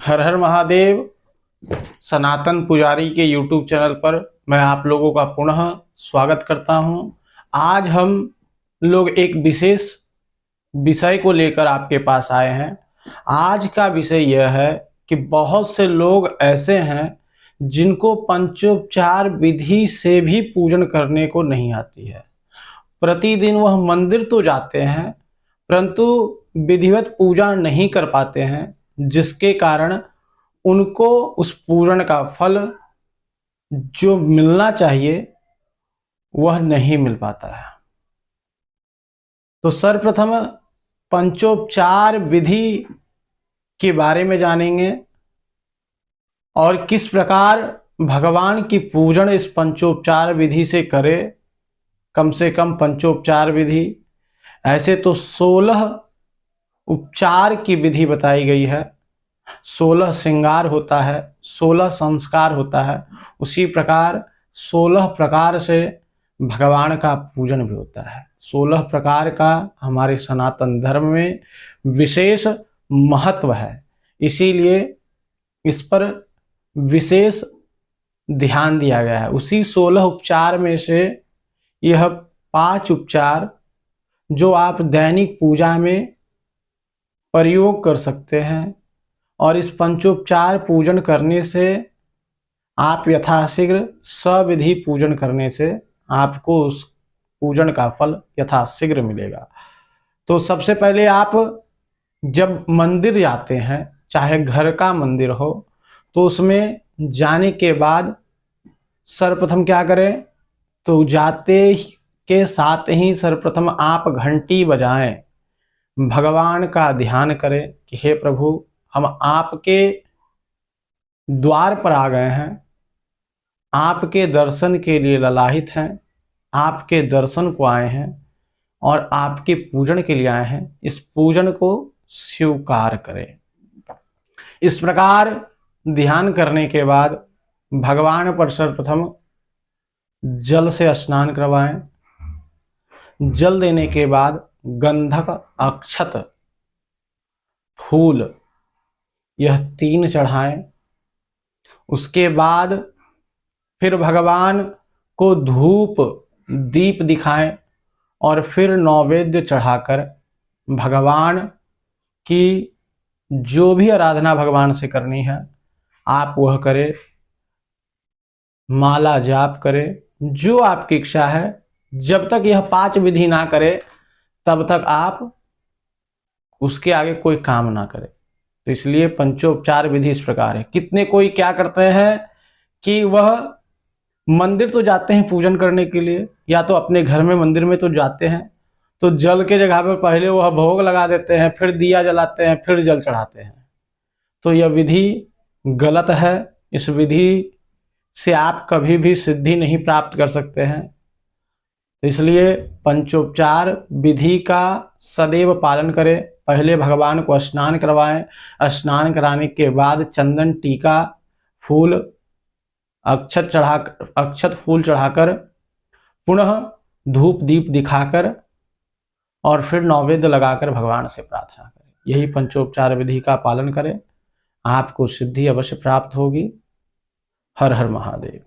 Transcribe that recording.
हर हर महादेव। सनातन पुजारी के YouTube channel पर मैं आप लोगों का पुनः स्वागत करता हूं। आज हम लोग एक विशेष विषय को लेकर आपके पास आए हैं। आज का विषय यह है कि बहुत से लोग ऐसे हैं जिनको पंचोपचार विधि से भी पूजन करने को नहीं आती है। प्रतिदिन वह मंदिर तो जाते हैं परंतु विधिवत पूजा नहीं कर पाते हैं, जिसके कारण उनको उस पूजन का फल जो मिलना चाहिए वह नहीं मिल पाता है। तो सर्वप्रथम पंचोपचार विधि के बारे में जानेंगे और किस प्रकार भगवान की पूजन इस पंचोपचार विधि से करें। कम से कम पंचोपचार विधि, ऐसे तो 16 उपचार की विधि बताई गई है। 16 श्रृंगार होता है, 16 संस्कार होता है, उसी प्रकार 16 प्रकार से भगवान का पूजन भी होता है। 16 प्रकार का हमारे सनातन धर्म में विशेष महत्व है, इसीलिए इस पर विशेष ध्यान दिया गया है। उसी 16 उपचार में से यह 5 उपचार जो आप दैनिक पूजा में प्रयोग कर सकते हैं, और इस पंचोपचार पूजन करने से आप यथाशीघ्र सविधि पूजन करने से आपको उस पूजन का फल यथाशीघ्र मिलेगा। तो सबसे पहले आप जब मंदिर जाते हैं, चाहे घर का मंदिर हो, तो उसमें जाने के बाद सर्वप्रथम क्या करें, तो जाते के साथ ही सर्वप्रथम आप घंटी बजाएं, भगवान का ध्यान करें कि हे प्रभु, हम आपके द्वार पर आ गए हैं, आपके दर्शन के लिए ललाहित हैं, आपके दर्शन को आए हैं और आपके पूजन के लिए आए हैं। इस पूजन को स्वीकार करें। इस प्रकार ध्यान करने के बाद भगवान पर सर्वप्रथम जल से स्नान करवाएं। जल देने के बाद गंधक, अक्षत, फूल यह 3 चढ़ाएं। उसके बाद फिर भगवान को धूप दीप दिखाएं और फिर नैवेद्य चढ़ाकर भगवान की जो भी आराधना भगवान से करनी है आप वह करें। माला जाप करें, जो आपकी इच्छा है। जब तक यह 5 विधि ना करे तब तक आप उसके आगे कोई काम ना करें। तो इसलिए पंचोपचार विधि इस प्रकार है। कितने कोई क्या करते हैं कि वह मंदिर तो जाते हैं पूजन करने के लिए, या तो अपने घर में मंदिर में तो जाते हैं, तो जल के जगह पर पहले वह भोग लगा देते हैं, फिर दिया जलाते हैं, फिर जल चढ़ाते हैं। तो यह विधि गलत है। इस विधि से आप कभी भी सिद्धि नहीं प्राप्त कर सकते हैं। इसलिए पंचोपचार विधि का सदैव पालन करें। पहले भगवान को स्नान करवाएं। स्नान कराने के बाद चंदन, टीका, फूल, अक्षत फूल चढ़ाकर पुनः धूप दीप दिखाकर और फिर नैवेद्य लगाकर भगवान से प्रार्थना करें। यही पंचोपचार विधि का पालन करें, आपको सिद्धि अवश्य प्राप्त होगी। हर हर महादेव।